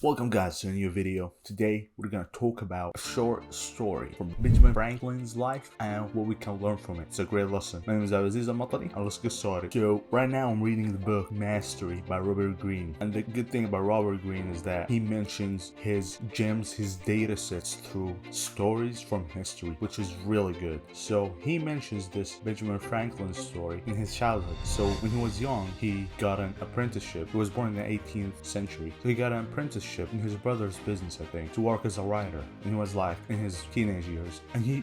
Welcome guys to a new video. Today we're gonna talk about a short story from Benjamin Franklin's life and what we can learn from it. It's a great lesson. My name is MATARI and let's get started. So right now I'm reading the book Mastery by Robert Greene, and the good thing about Robert Greene is that he mentions his gems, his data sets through stories from history, which is really good. So he mentions this Benjamin Franklin story in his childhood. So when he was young he got an apprenticeship. He was born in the 18th century, so he got an apprenticeship in his brother's business, I think, to work as a writer. And he was like in his teenage years, and he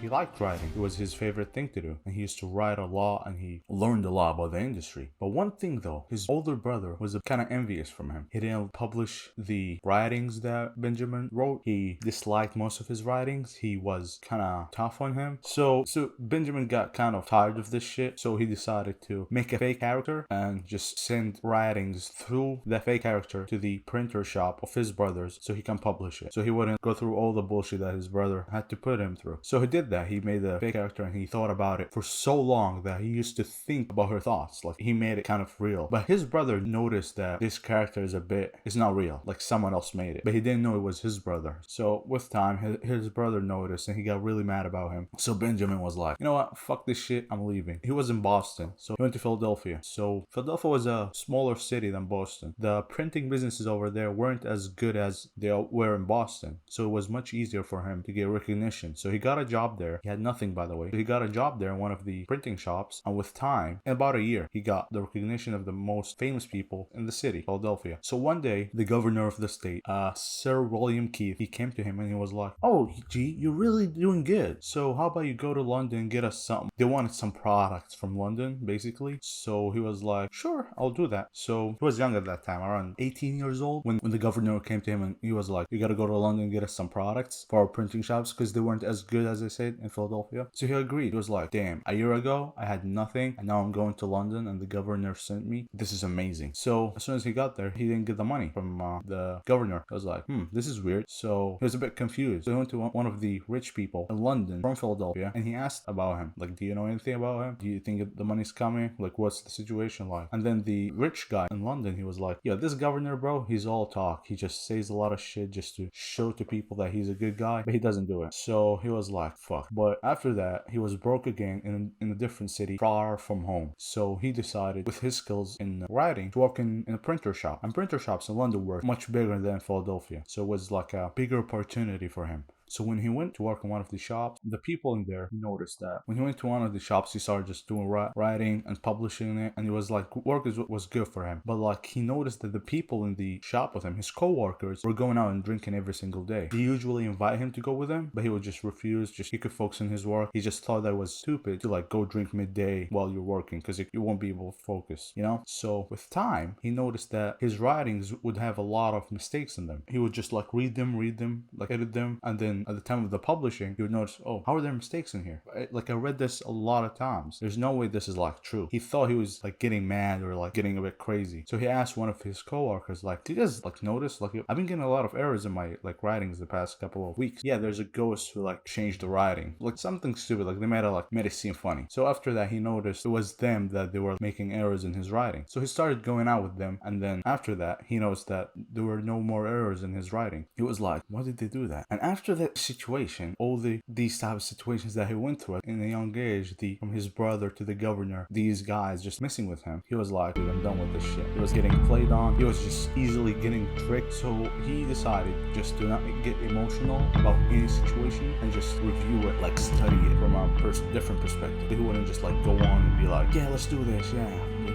liked writing. It was his favorite thing to do, and he used to write a lot, and he learned a lot about the industry. But one thing though, his older brother was kind of envious from him. He didn't publish the writings that Benjamin wrote. He disliked most of his writings. He was kind of tough on him. So Benjamin got kind of tired of this shit, so he decided to make a fake character and just send writings through the fake character to the printer shop of his brothers so he can publish it, so he wouldn't go through all the bullshit that his brother had to put him through. So he did that. He made a fake character and he thought about it for so long that he used to think about her thoughts. Like, he made it kind of real. But his brother noticed that this character is not real, like someone else made it, but he didn't know it was his brother. So with time his brother noticed and he got really mad about him. So Benjamin was like, you know what, fuck this shit, I'm leaving. He was in Boston, so he went to Philadelphia. So Philadelphia was a smaller city than Boston. The printing businesses over there weren't as good as they were in Boston, so it was much easier for him to get recognition. So he got a job there. He had nothing, by the way. He got a job there in one of the printing shops, and with time, in about a year, he got the recognition of the most famous people in the city, Philadelphia. So one day, the governor of the state, Sir William Keith, he came to him and he was like, "Oh, gee, you're really doing good. So how about you go to London and get us something?" They wanted some products from London, basically. So he was like, "Sure, I'll do that." So he was young at that time, around 18 years old, when the governor came to him and he was like, "You gotta go to London and get us some products for our printing shops," because they weren't as good as they said in Philadelphia. So he agreed. He was like, "Damn, a year ago I had nothing and now I'm going to London and the governor sent me. This is amazing." So as soon as he got there, he didn't get the money from the governor. I was like, this is weird. So he was a bit confused. So he went to one of the rich people in London from Philadelphia and he asked about him. Like, "Do you know anything about him? Do you think the money's coming? Like, what's the situation like?" And then the rich guy in London, he was like, "Yeah, this governor, bro, he's all talk. He just says a lot of shit just to show to people that he's a good guy, but he doesn't do it." So he was like, fuck. But after that, he was broke again in a different city far from home. So he decided, with his skills in writing, to work in a printer shop. And printer shops in London were much bigger than Philadelphia, so it was like a bigger opportunity for him. So when he went to work in one of the shops, the people in there noticed that when he went to one of the shops, he started just doing writing and publishing it, and it was like, work was good for him. But like, he noticed that the people in the shop with him, his co-workers, were going out and drinking every single day. They usually invite him to go with them, but he would just refuse. He could focus on his work. He just thought that it was stupid to like go drink midday while you're working, because you won't be able to focus, you know? So with time, he noticed that his writings would have a lot of mistakes in them. He would just like read them, like edit them, and then at the time of the publishing, you would notice, oh, how are there mistakes in here? I read this a lot of times. There's no way this is like true. He thought he was like getting mad or like getting a bit crazy. So he asked one of his coworkers, like, "Do you guys like notice? Like, I've been getting a lot of errors in my like writings the past couple of weeks." "Yeah, there's a ghost who like changed the writing." Like something stupid. Like they made it seem funny. So after that, he noticed it was them that they were making errors in his writing. So he started going out with them, and then after that, he noticed that there were no more errors in his writing. He was like, "Why did they do that?" And after that situation, all these type of situations that he went through in a young age, from his brother to the governor, these guys just messing with him, he was like, "Dude, I'm done with this shit." He was getting played on. He was just easily getting tricked. So he decided just to not get emotional about any situation and just review it, like study it from a different perspective. He wouldn't just like go on and be like, "Yeah, let's do this, yeah."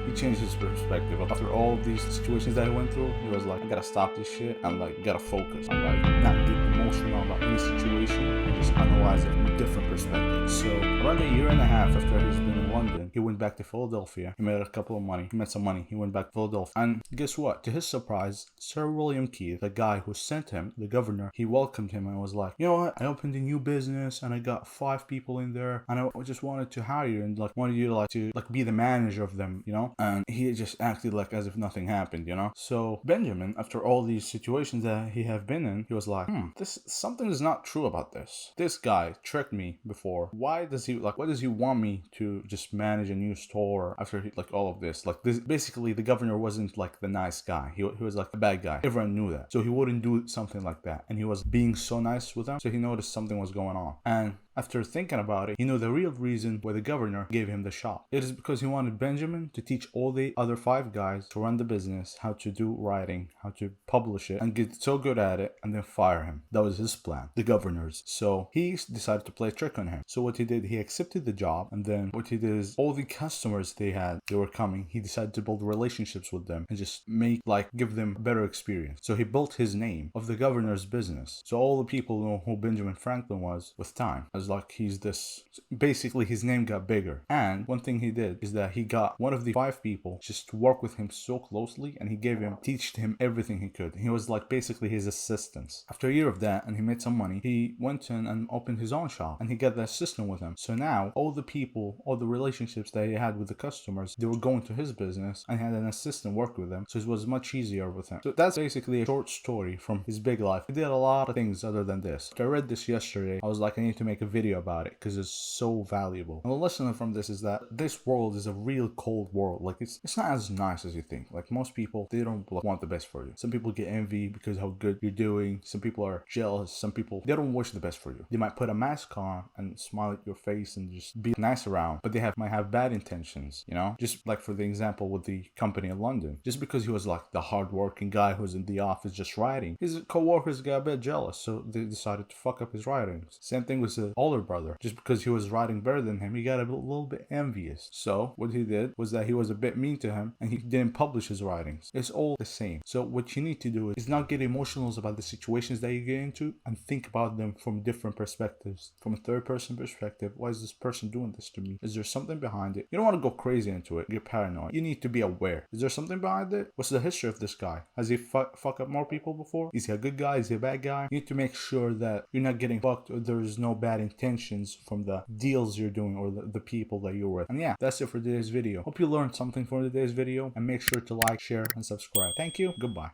He changed his perspective. After all of these situations that he went through, he was like, "I gotta stop this shit and like gotta focus. I'm like not get emotional about any situation and just analyze it from a different perspective." So around a year and a half after he's been in London, he went back to Philadelphia. He made some money. He went back to Philadelphia, and guess what? To his surprise, Sir William Keith, the guy who sent him, the governor, he welcomed him and was like, "You know what? I opened a new business and I got 5 people in there, and I just wanted to hire you and like wanted you to be the manager of them, you know?" And he just acted like as if nothing happened, you know? So Benjamin, after all these situations that he have been in, he was like, something is not true about this. This guy tricked me before. Why does he want me to just just manage a new store after like all of this. Like this, basically the governor wasn't like the nice guy. He was like the bad guy. Everyone knew that. So he wouldn't do something like that. And he was being so nice with them. So he noticed something was going on. And after thinking about it, he knew the real reason why the governor gave him the shop. It is because he wanted Benjamin to teach all the other 5 guys to run the business, how to do writing, how to publish it, and get so good at it, and then fire him. That was his plan, the governor's. So he decided to play a trick on him. So what he did, he accepted the job, and then what he did is all the customers they were coming, he decided to build relationships with them and just give them a better experience. So he built his name of the governor's business. So all the people know who Benjamin Franklin was with time. As like he's this, basically his name got bigger. And one thing he did is that he got one of the 5 people just to work with him so closely, and he teached him everything he could. He was like basically his assistant. After a year of that, and he made some money, he went in and opened his own shop, and he got the assistant with him. So now all the people, all the relationships that he had with the customers, they were going to his business, and he had an assistant work with him, so it was much easier with him. So that's basically a short story from his big life. He did a lot of things other than this. After I read this yesterday, I was like, I need to make a video about it because it's so valuable. And the lesson from this is that this world is a real cold world. Like it's not as nice as you think. Like most people, they don't want the best for you. Some people get envy because how good you're doing. Some people are jealous. Some people, they don't wish the best for you. They might put a mask on and smile at your face and just be nice around, but they might have bad intentions, you know? Just like for the example with the company in London, just because he was like the hardworking guy who's in the office just writing, his co-workers got a bit jealous, so they decided to fuck up his writings. Same thing with his older brother. Just because he was writing better than him, he got a little bit envious. So what he did was that he was a bit mean to him, and he didn't publish his writings. It's all the same. So what you need to do is not get emotional about the situations that you get into, and think about them from different perspectives. From a third person perspective, why is this person doing this to me? Is there something behind it? You don't want to go crazy into it. You're paranoid. You need to be aware. Is there something behind it? What's the history of this guy? Has he fuck up more people before? Is he a good guy? Is he a bad guy? You need to make sure that you're not getting fucked, or there's no bad intentions from the deals you're doing or the people that you're with. And yeah, that's it for today's video. Hope you learned something from today's video, and make sure to like, share, and subscribe. Thank you. Goodbye.